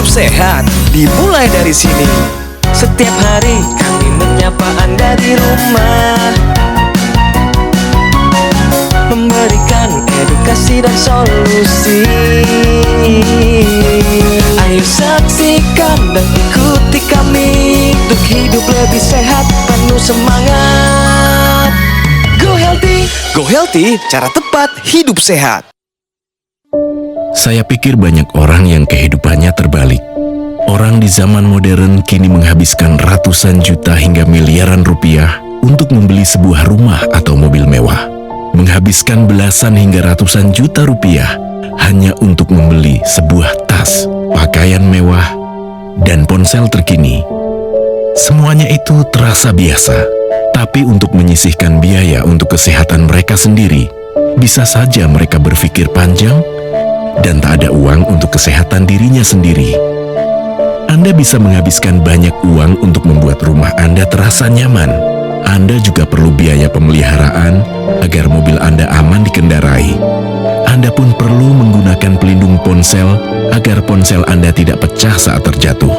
hidup sehat dimulai dari sini. Setiap hari kami menyapa Anda di rumah, memberikan edukasi dan solusi. Ayo saksikan dan ikuti kami untuk hidup lebih sehat, penuh semangat. Go Healthy, cara tepat hidup sehat. Saya pikir banyak orang yang kehidupannya terbalik. Orang di zaman modern kini menghabiskan ratusan juta hingga miliaran rupiah untuk membeli sebuah rumah atau mobil mewah. Menghabiskan belasan hingga ratusan juta rupiah hanya untuk membeli sebuah tas, pakaian mewah, dan ponsel terkini. Semuanya itu terasa biasa, tapi untuk menyisihkan biaya untuk kesehatan mereka sendiri, bisa saja mereka berpikir panjang dan tak ada uang untuk kesehatan dirinya sendiri. Anda bisa menghabiskan banyak uang untuk membuat rumah Anda terasa nyaman. Anda juga perlu biaya pemeliharaan agar mobil Anda aman dikendarai. Anda pun perlu menggunakan pelindung ponsel agar ponsel Anda tidak pecah saat terjatuh.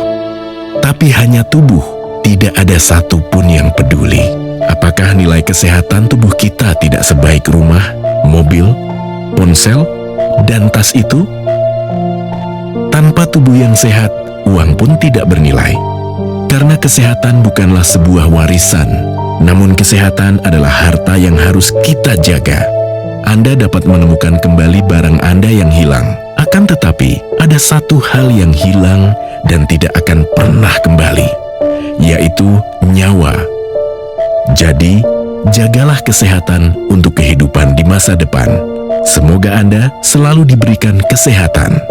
Tapi hanya tubuh, tidak ada satupun yang peduli. Apakah nilai kesehatan tubuh kita tidak sebaik rumah, mobil, ponsel, dan tas itu? Tanpa tubuh yang sehat, uang pun tidak bernilai. Karena kesehatan bukanlah sebuah warisan, namun kesehatan adalah harta yang harus kita jaga. Anda dapat menemukan kembali barang Anda yang hilang. Akan tetapi, ada satu hal yang hilang dan tidak akan pernah kembali, yaitu nyawa. Jadi, jagalah kesehatan untuk kehidupan di masa depan. Semoga Anda selalu diberikan kesehatan.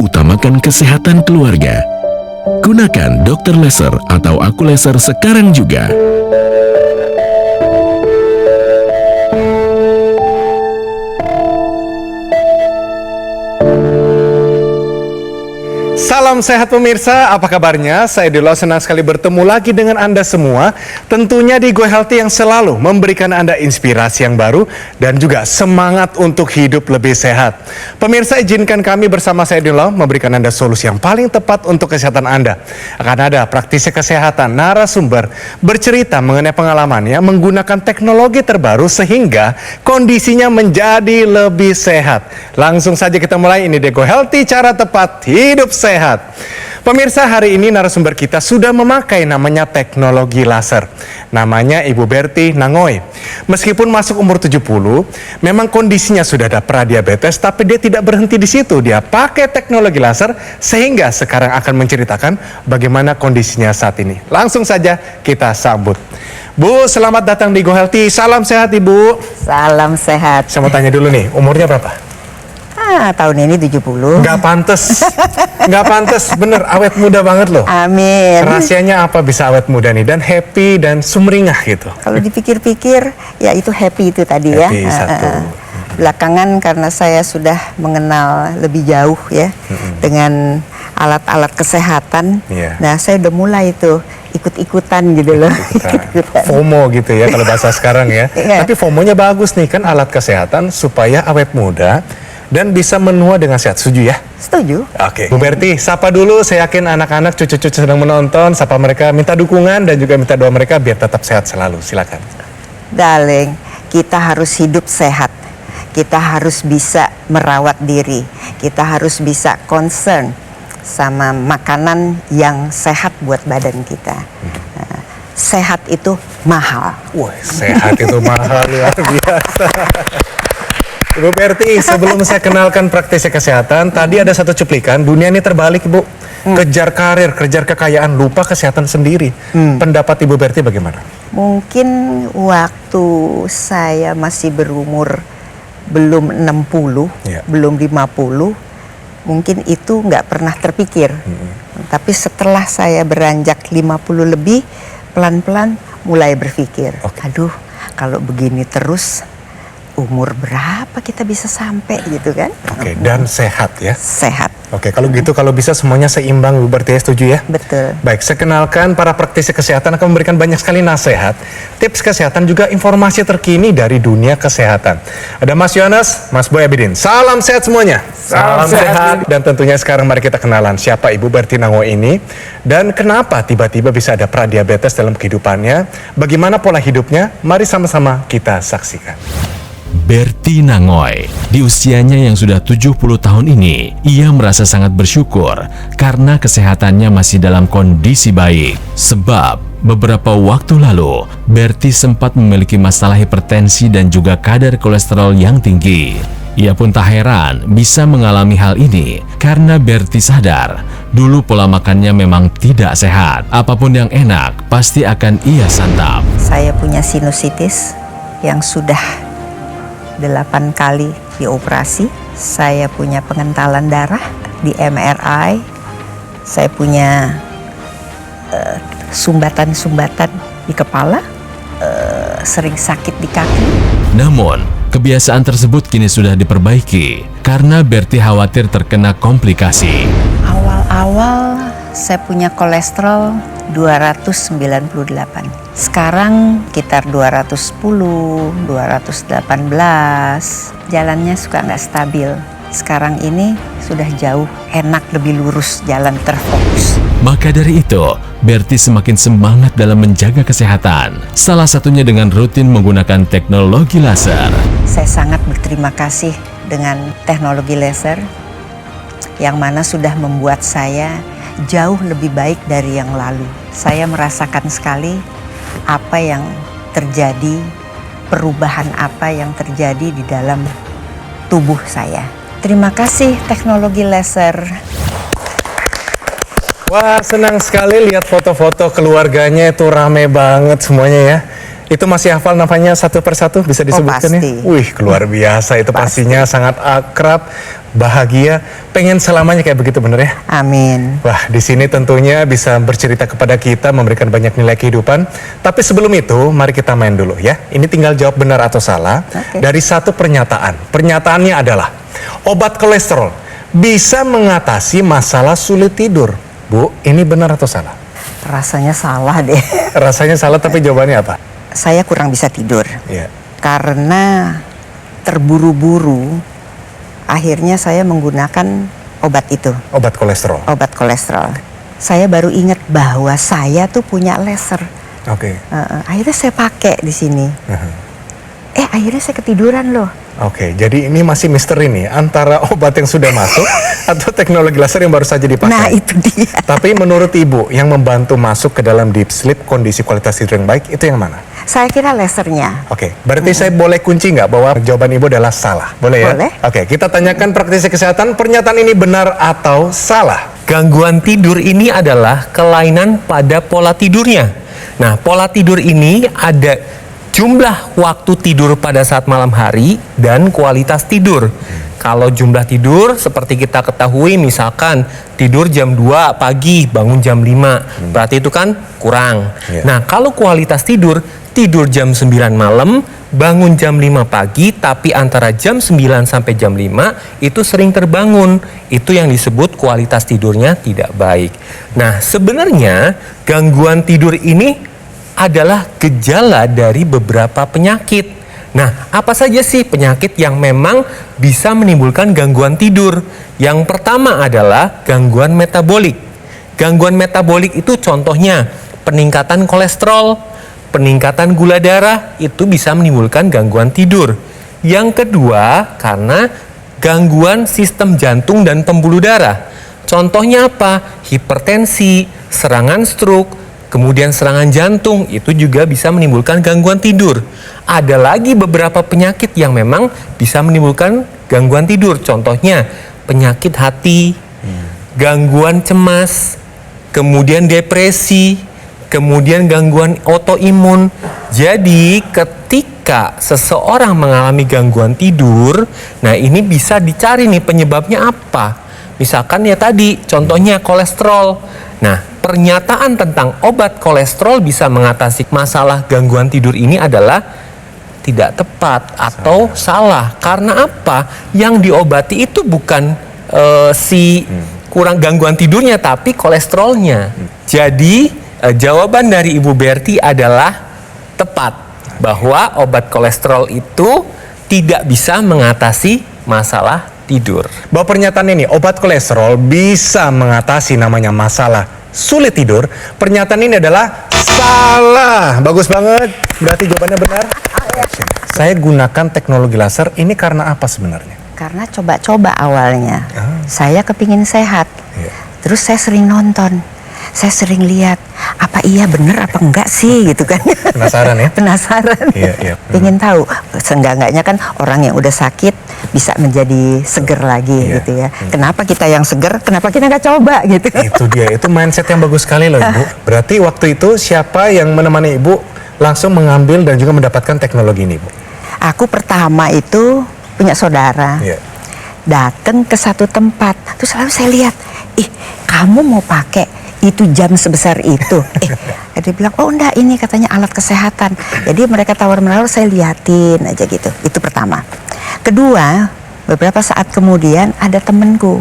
Utamakan kesehatan keluarga. Gunakan Dr. Laser atau Aku Laser sekarang juga. Salam sehat pemirsa, apa kabarnya? Saya Dilo, senang sekali bertemu lagi dengan Anda semua. Tentunya di Go Healthy yang selalu memberikan Anda inspirasi yang baru dan juga semangat untuk hidup lebih sehat. Pemirsa, izinkan kami bersama saya Dilo memberikan Anda solusi yang paling tepat untuk kesehatan Anda. Akan ada praktisi kesehatan narasumber bercerita mengenai pengalamannya menggunakan teknologi terbaru sehingga kondisinya menjadi lebih sehat. Langsung saja kita mulai ini di Go Healthy, cara tepat hidup sehat. Pemirsa, hari ini narasumber kita sudah memakai namanya teknologi laser. Namanya Ibu Berti Nangoy. Meskipun masuk umur 70, memang kondisinya sudah ada pradiabetes, tapi dia tidak berhenti di situ. Dia pakai teknologi laser sehingga sekarang akan menceritakan bagaimana kondisinya saat ini. Langsung saja kita sambut. Bu, selamat datang di Go Healthy. Salam sehat, Ibu. Salam sehat. Saya mau tanya dulu nih, umurnya berapa? Tahun ini 70. Nggak pantes. Nggak pantes, bener, awet muda banget loh. Amin. Rahasianya apa bisa awet muda nih dan happy dan sumringah gitu? Kalau dipikir-pikir, ya itu happy itu tadi happy, ya. Satu. Belakangan karena saya sudah mengenal lebih jauh ya dengan alat-alat kesehatan. Nah, saya udah mulai itu ikut-ikutan gitu loh. Ikut-ikutan. FOMO gitu ya kalau bahasa sekarang ya. Tapi FOMO-nya bagus nih, kan alat kesehatan supaya awet muda dan bisa menua dengan sehat. Setuju ya? Setuju. Oke. Bu Berti, sapa dulu. Saya yakin anak-anak, cucu-cucu sedang menonton. Sapa mereka, minta dukungan dan juga minta doa mereka biar tetap sehat selalu. Silakan. Darling, kita harus hidup sehat. Kita harus bisa merawat diri. Kita harus bisa concern sama makanan yang sehat buat badan kita. Sehat itu mahal. Wah, sehat itu mahal, luar biasa. Ibu Berti, sebelum saya kenalkan praktisi kesehatan, tadi ada satu cuplikan, dunia ini terbalik, Ibu. Kejar karir, kejar kekayaan, lupa kesehatan sendiri. Pendapat Ibu Berti bagaimana? Mungkin waktu saya masih berumur belum 60, belum 50, mungkin itu nggak pernah terpikir. Tapi setelah saya beranjak 50 lebih, pelan-pelan mulai berpikir, aduh kalau begini terus, umur berapa kita bisa sampai gitu kan? Oke, dan sehat ya? Sehat. Oke, kalau gitu kalau bisa semuanya seimbang, Bu Berti, setuju ya? Betul. Baik, saya kenalkan para praktisi kesehatan akan memberikan banyak sekali nasihat, tips kesehatan, juga informasi terkini dari dunia kesehatan. Ada Mas Yohanes, Mas Boy Abidin. Salam sehat semuanya. Salam sehat. Dan tentunya sekarang mari kita kenalan siapa Ibu Berti Nangoe ini dan kenapa tiba-tiba bisa ada pradiabetes dalam kehidupannya. Bagaimana pola hidupnya? Mari sama-sama kita saksikan. Berti Nangoe, di usianya yang sudah 70 tahun ini, ia merasa sangat bersyukur karena kesehatannya masih dalam kondisi baik. Sebab, beberapa waktu lalu, Berti sempat memiliki masalah hipertensi dan juga kadar kolesterol yang tinggi. Ia pun tak heran bisa mengalami hal ini karena Berti sadar, dulu pola makannya memang tidak sehat. Apapun yang enak, pasti akan ia santap. Saya punya sinusitis yang sudah 8 kali dioperasi. Saya punya pengentalan darah di MRI. Saya punya sumbatan-sumbatan di kepala, sering sakit di kaki. Namun, kebiasaan tersebut kini sudah diperbaiki karena Berti khawatir terkena komplikasi. Awal-awal saya punya kolesterol 298. Sekarang sekitar 210, 218. Jalannya suka nggak stabil. Sekarang ini sudah jauh enak, lebih lurus, jalan terfokus. Maka dari itu, Berti semakin semangat dalam menjaga kesehatan. Salah satunya dengan rutin menggunakan teknologi laser. Saya sangat berterima kasih dengan teknologi laser yang mana sudah membuat saya jauh lebih baik dari yang lalu. Saya merasakan sekali apa yang terjadi, perubahan apa yang terjadi di dalam tubuh saya. Terima kasih teknologi laser. Wah, senang sekali lihat foto-foto keluarganya itu rame banget semuanya ya. Itu masih hafal namanya satu persatu, bisa disebutkan pasti. ya? Wih, luar biasa, itu Pasti. pastinya sangat akrab, bahagia, pengen selamanya kayak begitu, bener ya? Amin. Wah, di sini tentunya bisa bercerita kepada kita, memberikan banyak nilai kehidupan. Tapi sebelum itu, mari kita main dulu ya. Ini tinggal jawab benar atau salah dari satu pernyataan. Pernyataannya adalah, obat kolesterol bisa mengatasi masalah sulit tidur. Bu, ini benar atau salah? Rasanya salah deh. Rasanya salah, tapi jawabannya apa? Saya kurang bisa tidur Iya. karena terburu-buru. Akhirnya saya menggunakan obat itu, Obat kolesterol. obat kolesterol. Saya baru ingat bahwa saya tuh punya laser. Oke. Akhirnya saya pakai di sini. Akhirnya saya ketiduran loh. Oke, jadi ini masih misteri nih antara obat yang sudah masuk atau teknologi laser yang baru saja dipakai. Nah, itu dia. Tapi menurut Ibu, yang membantu masuk ke dalam deep sleep, kondisi kualitas tidur yang baik, itu yang mana? Saya kira lasernya. Oke, berarti saya boleh kunci nggak bahwa jawaban Ibu adalah salah? Boleh ya? Boleh. Oke, kita tanyakan praktisi kesehatan, pernyataan ini benar atau salah? Gangguan tidur ini adalah kelainan pada pola tidurnya. Nah, pola tidur ini ada jumlah waktu tidur pada saat malam hari dan kualitas tidur. Kalau jumlah tidur seperti kita ketahui, misalkan tidur jam 2 pagi, bangun jam 5. Berarti itu kan kurang. Nah, kalau kualitas tidur, tidur jam 9 malam, bangun jam 5 pagi, tapi antara jam 9 sampai jam 5 itu sering terbangun. Itu yang disebut kualitas tidurnya tidak baik. Nah, sebenarnya gangguan tidur ini adalah gejala dari beberapa penyakit. Nah, apa saja sih penyakit yang memang bisa menimbulkan gangguan tidur? Yang pertama adalah gangguan metabolik. Gangguan metabolik itu contohnya peningkatan kolesterol, peningkatan gula darah, itu bisa menimbulkan gangguan tidur. Yang kedua, karena gangguan sistem jantung dan pembuluh darah. Contohnya apa? Hipertensi, serangan stroke, kemudian serangan jantung, itu juga bisa menimbulkan gangguan tidur. Ada lagi beberapa penyakit yang memang bisa menimbulkan gangguan tidur. Contohnya penyakit hati, gangguan cemas, kemudian depresi, kemudian gangguan autoimun. Jadi ketika seseorang mengalami gangguan tidur, nah ini bisa dicari nih penyebabnya apa. Misalkan ya tadi contohnya kolesterol. Nah, pernyataan tentang obat kolesterol bisa mengatasi masalah gangguan tidur ini adalah tidak tepat atau salah. Karena apa? Yang diobati itu bukan kurang gangguan tidurnya, tapi kolesterolnya. Jadi jawaban dari Ibu Berti adalah tepat bahwa obat kolesterol itu tidak bisa mengatasi masalah tidur. Bahwa pernyataan ini, obat kolesterol bisa mengatasi namanya masalah sulit tidur, pernyataan ini adalah salah. Bagus banget, berarti jawabannya benar. Saya gunakan teknologi laser ini karena apa sebenarnya? Karena coba-coba awalnya. Saya kepingin sehat. Terus saya sering nonton. Saya sering lihat, apa iya bener apa enggak sih gitu kan. Penasaran ya? Penasaran. Pengen tahu. Seenggak-enggaknya kan orang yang udah sakit bisa menjadi seger lagi gitu ya. Kenapa kita yang seger, kenapa kita nggak coba gitu. Itu dia, itu mindset yang bagus sekali loh Ibu. Berarti waktu itu siapa yang menemani Ibu langsung mengambil dan juga mendapatkan teknologi ini Bu? Aku pertama itu punya saudara. Datang ke satu tempat, terus lalu saya lihat, kamu mau pakai itu jam sebesar itu? Dia bilang, oh enggak, ini katanya alat kesehatan. Jadi mereka tawar-menawar, saya liatin aja gitu. Itu pertama. Kedua, beberapa saat kemudian ada temenku,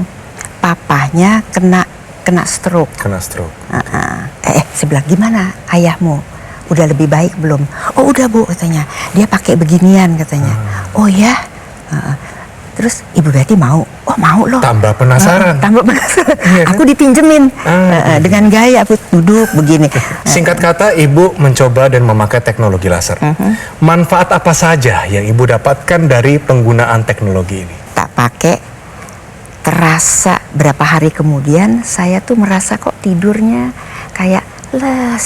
papahnya kena stroke. Kena stroke. Saya bilang, gimana ayahmu? Udah lebih baik belum? Oh udah Bu, katanya. Dia pakai beginian katanya. Oh ya? Terus Ibu Berti mau? Oh mau loh. Tambah penasaran. Tambah penasaran. Aku dipinjemin. Dengan gaya aku duduk begini. Singkat kata, Ibu mencoba dan memakai teknologi laser. Manfaat apa saja yang Ibu dapatkan dari penggunaan teknologi ini? Tak pakai, terasa berapa hari kemudian saya tuh merasa kok tidurnya kayak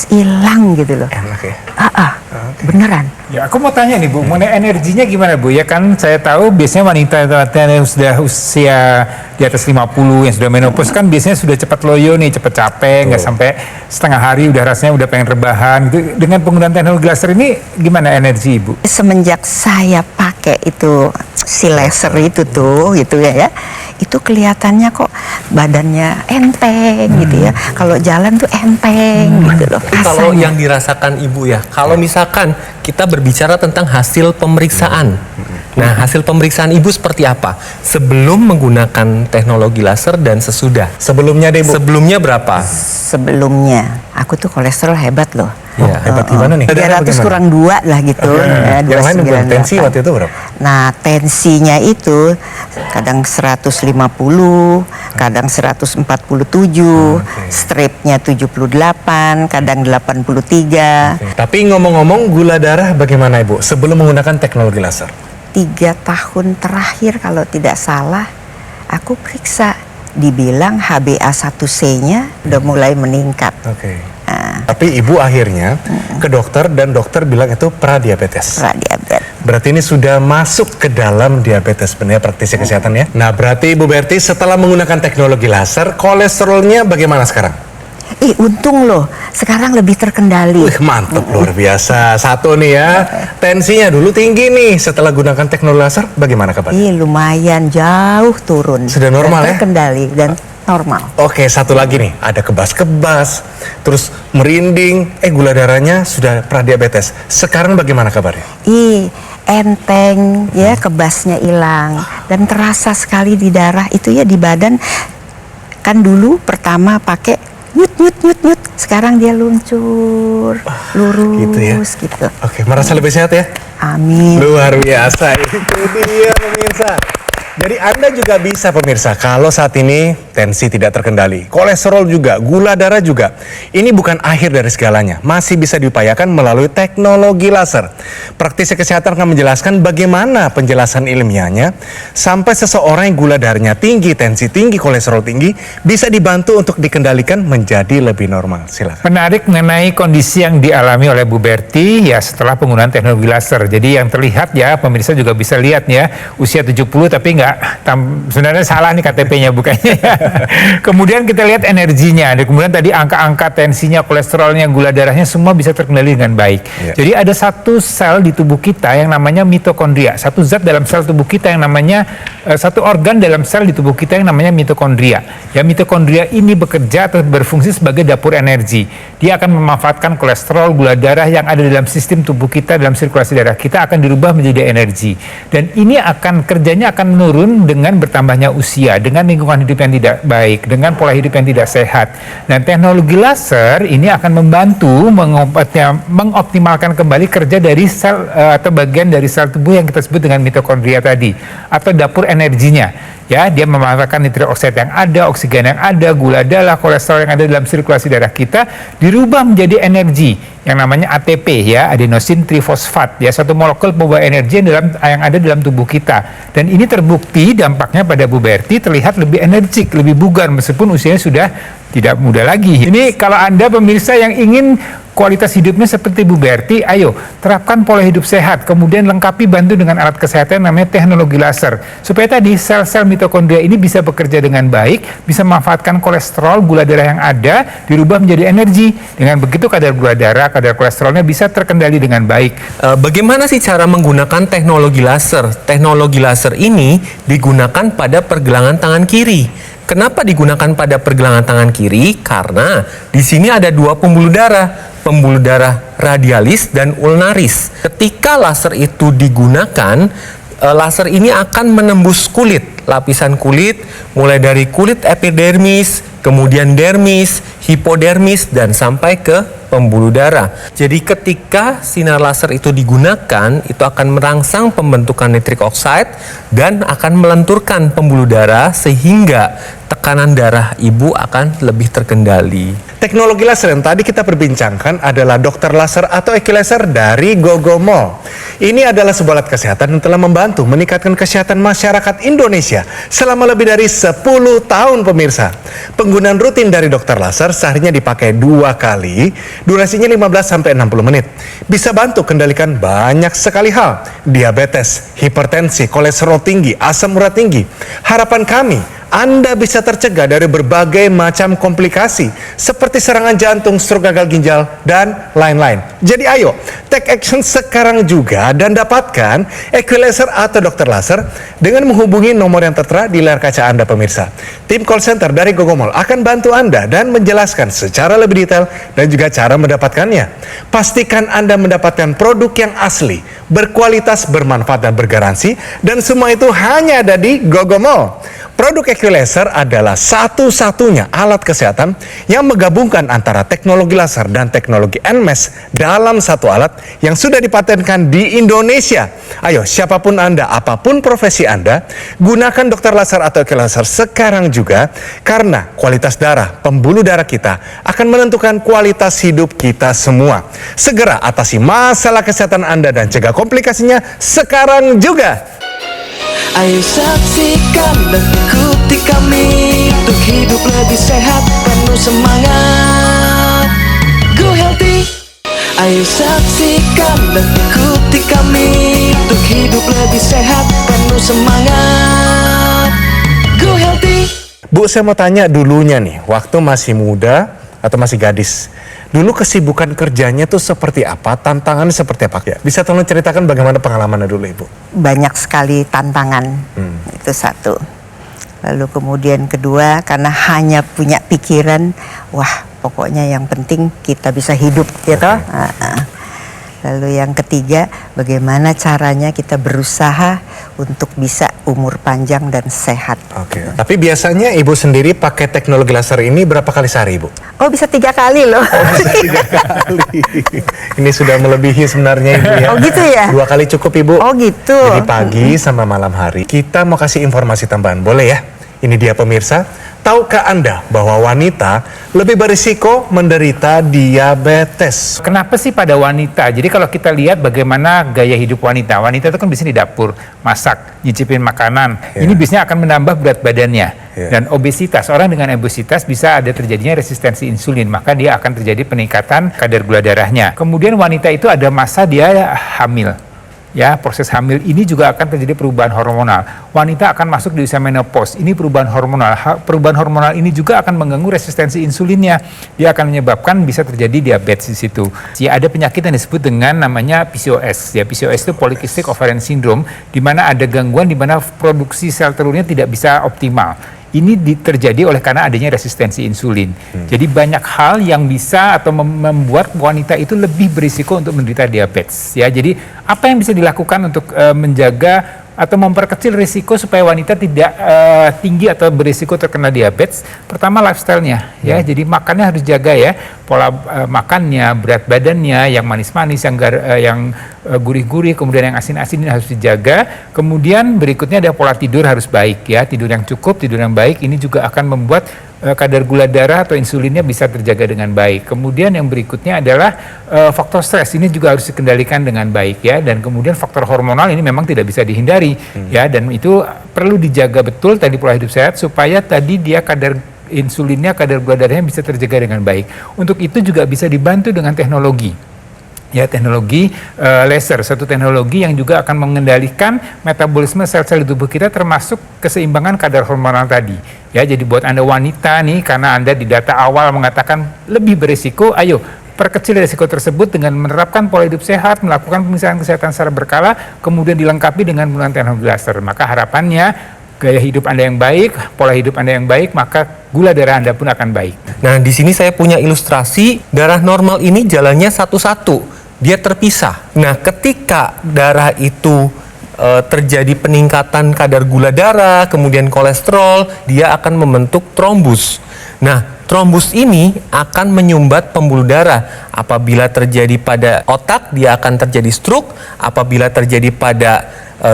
hilang gitu loh. Enak ya? Beneran. Ya, aku mau tanya nih Bu, mengenai energinya gimana Bu? Ya kan saya tahu biasanya wanita yang sudah usia di atas 50 yang sudah menopause kan biasanya sudah cepat loyo nih, cepat capek, nggak sampai setengah hari udah rasanya udah pengen rebahan gitu. Dengan penggunaan teknologi laser ini gimana energi Ibu? Semenjak saya pakai itu si laser itu tuh gitu ya, itu kelihatannya kok badannya enteng gitu ya. Kalau jalan tuh enteng gitu loh. Tapi kalau yang dirasakan Ibu ya, kalau misalkan kita berbicara tentang hasil pemeriksaan. Nah, hasil pemeriksaan Ibu seperti apa? Sebelum menggunakan teknologi laser dan sesudah. Sebelumnya deh Bu. Sebelumnya berapa? Sebelumnya aku tuh kolesterol hebat loh. Hebat gimana nih? 300 kurang 2 lah gitu. Yang lain bukan tensi waktu itu berapa? Nah, tensinya itu kadang 150, kadang 147, stripnya 78, kadang 83. Tapi ngomong-ngomong gula darah bagaimana Ibu sebelum menggunakan teknologi laser? 3 tahun terakhir kalau tidak salah, aku periksa, dibilang HbA1c-nya udah mulai meningkat. Tapi Ibu akhirnya ke dokter dan dokter bilang itu pradiabetes. Pradiabetes. Berarti ini sudah masuk ke dalam diabetes, benar praktisi kesehatan ya. Nah berarti Ibu Berti setelah menggunakan teknologi laser, kolesterolnya bagaimana sekarang? Untung loh, sekarang lebih terkendali. Mantap, luar biasa. Satu nih ya, tensinya dulu tinggi nih. Setelah gunakan teknologi laser, bagaimana kabarnya? Lumayan jauh turun. Sudah normal ya? Terkendali dan normal. Oke, satu lagi nih, ada kebas-kebas, terus merinding, gula darahnya sudah pradiabetes. Sekarang bagaimana kabarnya? Enteng ya, kebasnya hilang dan terasa sekali di darah itu ya, di badan. Kan dulu pertama pakai nyut, sekarang dia luncur, lurus gitu ya? Gitu. Oke, merasa lebih sehat ya? Amin. Luar biasa, itu dia pemirsa. Jadi Anda juga bisa pemirsa, kalau saat ini tensi tidak terkendali, kolesterol juga, gula darah juga. Ini bukan akhir dari segalanya, masih bisa diupayakan melalui teknologi laser. Praktisi kesehatan akan menjelaskan bagaimana penjelasan ilmiahnya sampai seseorang yang gula darahnya tinggi, tensi tinggi, kolesterol tinggi bisa dibantu untuk dikendalikan menjadi lebih normal. Silakan. Menarik mengenai kondisi yang dialami oleh Bu Berti ya setelah penggunaan teknologi laser. Jadi yang terlihat ya, pemirsa juga bisa lihat ya, usia 70 tapi sebenarnya salah nih KTP-nya bukannya. Kemudian kita lihat energinya, dan kemudian tadi angka-angka tensinya, kolesterolnya, gula darahnya semua bisa terkendali dengan baik. Jadi ada satu sel di tubuh kita yang namanya mitokondria, satu zat dalam sel tubuh kita yang namanya satu organ dalam sel di tubuh kita yang namanya mitokondria. Ya, mitokondria ini bekerja atau berfungsi sebagai dapur energi. Dia akan memanfaatkan kolesterol, gula darah yang ada dalam sistem tubuh kita, dalam sirkulasi darah kita akan dirubah menjadi energi. Dan ini kerjanya akan menurun dengan bertambahnya usia, dengan lingkungan hidup yang tidak baik, dengan pola hidup yang tidak sehat. Dan teknologi laser ini akan membantu mengoptimalkan kembali kerja dari sel atau bagian dari sel tubuh yang kita sebut dengan mitokondria tadi, atau dapur energinya. Ya, dia memanfaatkan nitrik oksida yang ada, oksigen yang ada, gula darah, kolesterol yang ada dalam sirkulasi darah kita dirubah menjadi energi yang namanya ATP, ya, adenosin trifosfat, ya, satu molekul pembawa energi yang ada dalam tubuh kita. Dan ini terbukti dampaknya pada Bu Berti terlihat lebih energik, lebih bugar meskipun usianya sudah tidak muda lagi. Ini kalau Anda pemirsa yang ingin kualitas hidupnya seperti Bu Berti, ayo terapkan pola hidup sehat, kemudian lengkapi bantu dengan alat kesehatan namanya teknologi laser, supaya tadi sel-sel mitokondria ini bisa bekerja dengan baik, bisa memanfaatkan kolesterol, gula darah yang ada, dirubah menjadi energi. Dengan begitu kadar gula darah, kadar kolesterolnya bisa terkendali dengan baik. Bagaimana sih cara menggunakan teknologi laser? Teknologi laser ini digunakan pada pergelangan tangan kiri. Kenapa digunakan pada pergelangan tangan kiri? Karena di sini ada dua pembuluh darah radialis dan ulnaris. Ketika laser itu digunakan, laser ini akan menembus kulit, lapisan kulit, mulai dari kulit epidermis, kemudian dermis, hipodermis, dan sampai ke pembuluh darah. Jadi ketika sinar laser itu digunakan, itu akan merangsang pembentukan nitrik oksida dan akan melenturkan pembuluh darah sehingga tekanan darah ibu akan lebih terkendali. Teknologi laser yang tadi kita perbincangkan adalah dokter laser atau Equilaser dari Gogomol. Ini adalah sebuah alat kesehatan yang telah membantu meningkatkan kesehatan masyarakat Indonesia selama lebih dari 10 tahun pemirsa. Penggunaan rutin dari dokter laser seharinya dipakai 2 kali, durasinya 15-60 menit. Bisa bantu kendalikan banyak sekali hal, diabetes, hipertensi, kolesterol tinggi, asam urat tinggi. Harapan kami, Anda bisa tercegah dari berbagai macam komplikasi seperti serangan jantung, stroke, gagal ginjal, dan lain-lain. Jadi ayo, take action sekarang juga dan dapatkan Equilaser atau dokter laser dengan menghubungi nomor yang tertera di layar kaca Anda pemirsa. Tim call center dari Gogomol akan bantu Anda dan menjelaskan secara lebih detail dan juga cara mendapatkannya. Pastikan Anda mendapatkan produk yang asli, berkualitas, bermanfaat, dan bergaransi, dan semua itu hanya ada di Gogomol. Produk Equilaser adalah satu-satunya alat kesehatan yang menggabungkan antara teknologi laser dan teknologi NMES dalam satu alat yang sudah dipatenkan di Indonesia. Ayo, siapapun Anda, apapun profesi Anda, gunakan dokter laser atau Equilaser sekarang juga, karena kualitas darah, pembuluh darah kita akan menentukan kualitas hidup kita semua. Segera atasi masalah kesehatan Anda dan cegah komplikasinya sekarang juga. Ayo saksikan dan ikuti kami untuk hidup lebih sehat, penuh semangat. Go Healthy. Ayo saksikan dan ikuti kami untuk hidup lebih sehat, penuh semangat. Go Healthy. Bu, saya mau tanya dulunya nih, waktu masih muda atau masih gadis, dulu kesibukan kerjanya tuh seperti apa? Tantangannya seperti apa? Ya, bisa tolong ceritakan bagaimana pengalamannya dulu, Ibu? Banyak sekali tantangan, itu satu. Lalu kemudian kedua, karena hanya punya pikiran, wah pokoknya yang penting kita bisa hidup, gitu. Lalu yang ketiga, bagaimana caranya kita berusaha untuk bisa umur panjang dan sehat. Oke. Tapi biasanya Ibu sendiri pakai teknologi laser ini berapa kali sehari, Ibu? Oh, bisa 3 kali loh. Oh, bisa 3 kali. Ini sudah melebihi sebenarnya, Ibu, ya. Oh gitu ya? 2 kali cukup, Ibu. Oh gitu. Jadi pagi sama malam hari. Kita mau kasih informasi tambahan, boleh ya? Ini dia pemirsa. Tahukah Anda bahwa wanita lebih berisiko menderita diabetes? Kenapa sih pada wanita? Jadi kalau kita lihat bagaimana gaya hidup wanita, wanita itu kan biasanya di dapur, masak, nyicipin makanan. Ini biasanya akan menambah berat badannya. Dan obesitas, orang dengan obesitas bisa ada terjadinya resistensi insulin, maka dia akan terjadi peningkatan kadar gula darahnya. Kemudian wanita itu ada masa dia hamil. ya proses hamil ini juga akan terjadi perubahan hormonal. Wanita akan masuk di usia menopause, ini perubahan hormonal. Perubahan hormonal ini juga akan mengganggu resistensi insulinnya. Dia akan menyebabkan bisa terjadi diabetes di situ. Ya, ada penyakit yang disebut dengan namanya PCOS. Ya, PCOS itu Polycystic Ovarian Syndrome, di mana ada gangguan di mana produksi sel telurnya tidak bisa optimal. Ini terjadi oleh karena adanya resistensi insulin. Jadi banyak hal yang bisa atau membuat wanita itu lebih berisiko untuk menderita diabetes. Ya, jadi apa yang bisa dilakukan untuk menjaga atau memperkecil risiko supaya wanita tidak tinggi atau berisiko terkena diabetes? Pertama, lifestyle-nya, ya. Jadi makannya harus jaga, ya, pola makannya, berat badannya, yang manis-manis, yang gurih-gurih, kemudian yang asin-asin ini harus dijaga. Kemudian berikutnya ada pola tidur harus baik, ya, tidur yang cukup, tidur yang baik. Ini juga akan membuat kadar gula darah atau insulinnya bisa terjaga dengan baik. Kemudian yang berikutnya adalah faktor stres, ini juga harus dikendalikan dengan baik, ya. Dan kemudian faktor hormonal ini memang tidak bisa dihindari, ya, dan itu perlu dijaga betul tadi pola hidup sehat supaya tadi dia kadar insulinnya, kadar gula darahnya bisa terjaga dengan baik. Untuk itu juga bisa dibantu dengan teknologi. Ya, teknologi laser, satu teknologi yang juga akan mengendalikan metabolisme sel-sel di tubuh kita termasuk keseimbangan kadar hormonal tadi. Ya, jadi buat Anda wanita nih, karena Anda di data awal mengatakan lebih berisiko, ayo perkecil risiko tersebut dengan menerapkan pola hidup sehat, melakukan pemeriksaan kesehatan secara berkala, kemudian dilengkapi dengan penggunaan teknologi laser. Maka harapannya gaya hidup Anda yang baik, pola hidup Anda yang baik, maka gula darah Anda pun akan baik. Nah, di sini saya punya ilustrasi darah normal ini jalannya satu-satu. Dia terpisah. Nah, ketika darah itu terjadi peningkatan kadar gula darah, kemudian kolesterol, dia akan membentuk trombus. Nah, trombus ini akan menyumbat pembuluh darah. Apabila terjadi pada otak, dia akan terjadi stroke. Apabila terjadi pada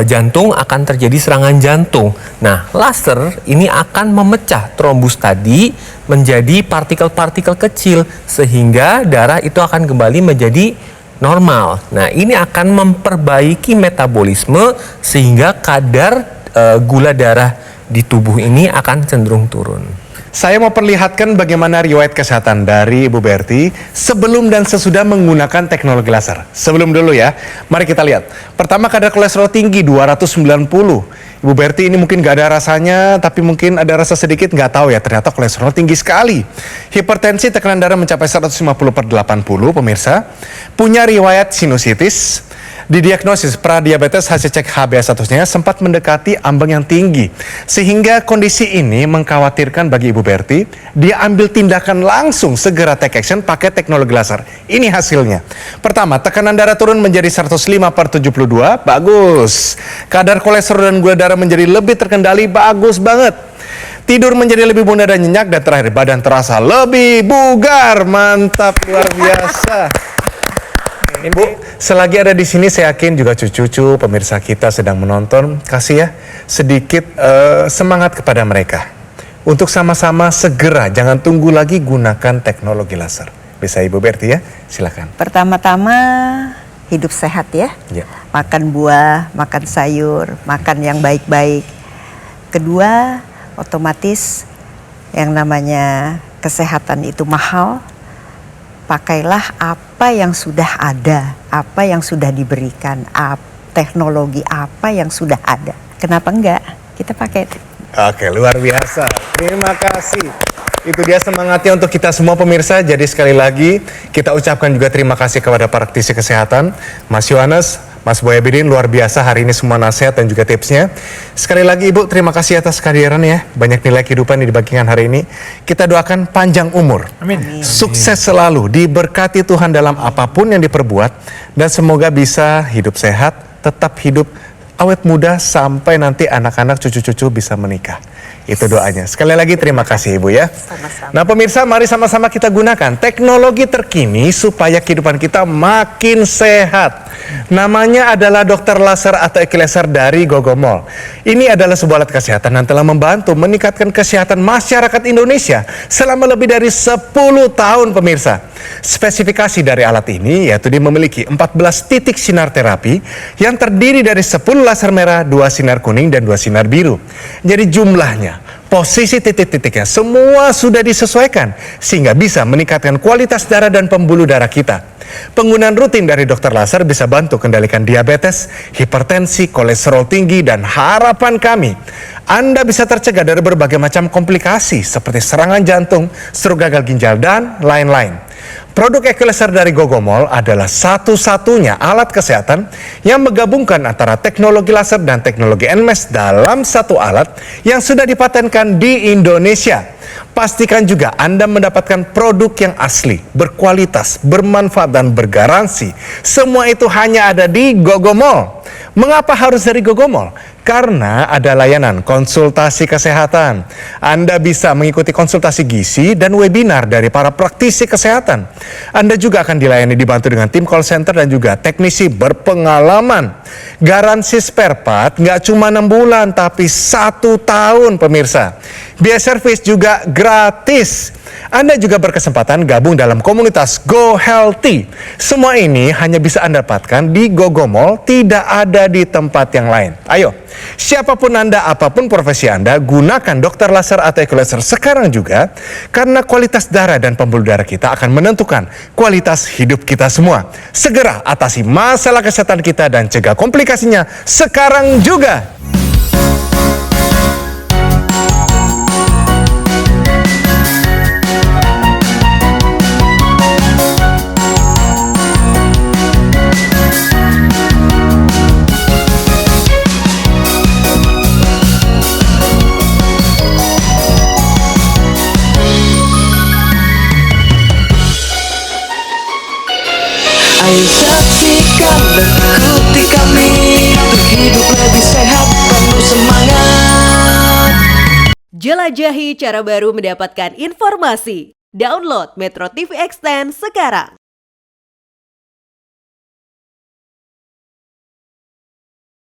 jantung, akan terjadi serangan jantung. Nah, laser ini akan memecah trombus tadi menjadi partikel-partikel kecil, sehingga darah itu akan kembali menjadi normal. Nah, ini akan memperbaiki metabolisme sehingga kadar gula darah di tubuh ini akan cenderung turun. Saya mau perlihatkan bagaimana riwayat kesehatan dari Ibu Berti sebelum dan sesudah menggunakan teknologi laser. Sebelum dulu, ya, mari kita lihat. Pertama, kadar kolesterol tinggi 290. Ibu Berti ini mungkin gak ada rasanya, tapi mungkin ada rasa sedikit, nggak tahu ya, ternyata kolesterol tinggi sekali. Hipertensi, tekanan darah mencapai 150/80, pemirsa. Punya riwayat sinusitis. Didiagnosis pradiabetes, hasil cek HbA1-nya sempat mendekati ambang yang tinggi. Sehingga kondisi ini mengkhawatirkan bagi Ibu Berti. Dia ambil tindakan langsung, segera take action pakai teknologi laser. Ini hasilnya. Pertama, tekanan darah turun menjadi 105/72, bagus. Kadar kolesterol dan gula darah menjadi lebih terkendali, bagus banget. Tidur menjadi lebih mudah dan nyenyak, dan terakhir badan terasa lebih bugar, mantap, luar biasa. Ibu, selagi ada di sini, saya yakin juga cucu-cucu pemirsa kita sedang menonton, kasih ya sedikit semangat kepada mereka untuk sama-sama segera, jangan tunggu lagi, gunakan teknologi laser. Bisa Ibu Berti, ya, silakan. Pertama-tama hidup sehat, ya. Ya. Makan buah, makan sayur, makan yang baik-baik. Kedua, otomatis yang namanya kesehatan itu mahal. Pakailah apa yang sudah ada, apa yang sudah diberikan, teknologi apa yang sudah ada. Kenapa enggak? Kita pakai. Oke, luar biasa. Terima kasih. Itu dia semangatnya untuk kita semua pemirsa. Jadi sekali lagi kita ucapkan juga terima kasih kepada praktisi kesehatan, Mas Yohanes, Mas Boyabedin, luar biasa hari ini semua nasihat dan juga tipsnya. Sekali lagi Ibu, terima kasih atas kehadiran, ya. Banyak nilai kehidupan yang dibagikan hari ini. Kita doakan panjang umur. Amin. Sukses selalu, diberkati Tuhan dalam apapun yang diperbuat. Dan semoga bisa hidup sehat, tetap hidup awet muda sampai nanti anak-anak cucu-cucu bisa menikah. Itu doanya. Sekali lagi terima kasih Ibu, ya. Sama-sama. Nah pemirsa, mari sama-sama kita gunakan teknologi terkini supaya kehidupan kita makin sehat. Namanya adalah Dokter Laser atau Equilaser dari Gogomol. Ini adalah sebuah alat kesehatan yang telah membantu meningkatkan kesehatan masyarakat Indonesia selama lebih dari 10 tahun, pemirsa. Spesifikasi dari alat ini yaitu dia memiliki 14 titik sinar terapi yang terdiri dari 10 laser merah, 2 sinar kuning, dan 2 sinar biru. Jadi jumlahnya, posisi titik-titiknya semua sudah disesuaikan sehingga bisa meningkatkan kualitas darah dan pembuluh darah kita. Penggunaan rutin dari dokter laser bisa bantu kendalikan diabetes, hipertensi, kolesterol tinggi, dan harapan kami, Anda bisa tercegah dari berbagai macam komplikasi seperti serangan jantung, stroke gagal ginjal, dan lain-lain. Produk Equilaser dari Gogomol adalah satu-satunya alat kesehatan yang menggabungkan antara teknologi laser dan teknologi NMES dalam satu alat yang sudah dipatenkan di Indonesia. Pastikan juga Anda mendapatkan produk yang asli, berkualitas, bermanfaat, dan bergaransi. Semua itu hanya ada di Gogomol. Mengapa harus dari Gogomol? Karena ada layanan konsultasi kesehatan. Anda bisa mengikuti konsultasi gizi dan webinar dari para praktisi kesehatan. Anda juga akan dilayani dibantu dengan tim call center dan juga teknisi berpengalaman. Garansi spare part nggak cuma 6 bulan tapi 1 tahun pemirsa. Biaya servis juga gratis. Anda juga berkesempatan gabung dalam komunitas Go Healthy. Semua ini hanya bisa Anda dapatkan di Gogomol, tidak ada di tempat yang lain. Ayo, siapapun Anda, apapun profesi Anda, gunakan dokter laser atau Equilaser sekarang juga, karena kualitas darah dan pembuluh darah kita akan menentukan kualitas hidup kita semua. Segera atasi masalah kesehatan kita dan cegah komplikasinya sekarang juga. Ayo saksikan dan ikuti kami untuk hidup lebih sehat, penuh semangat. Jelajahi cara baru mendapatkan informasi. Download Metro TV Extend sekarang.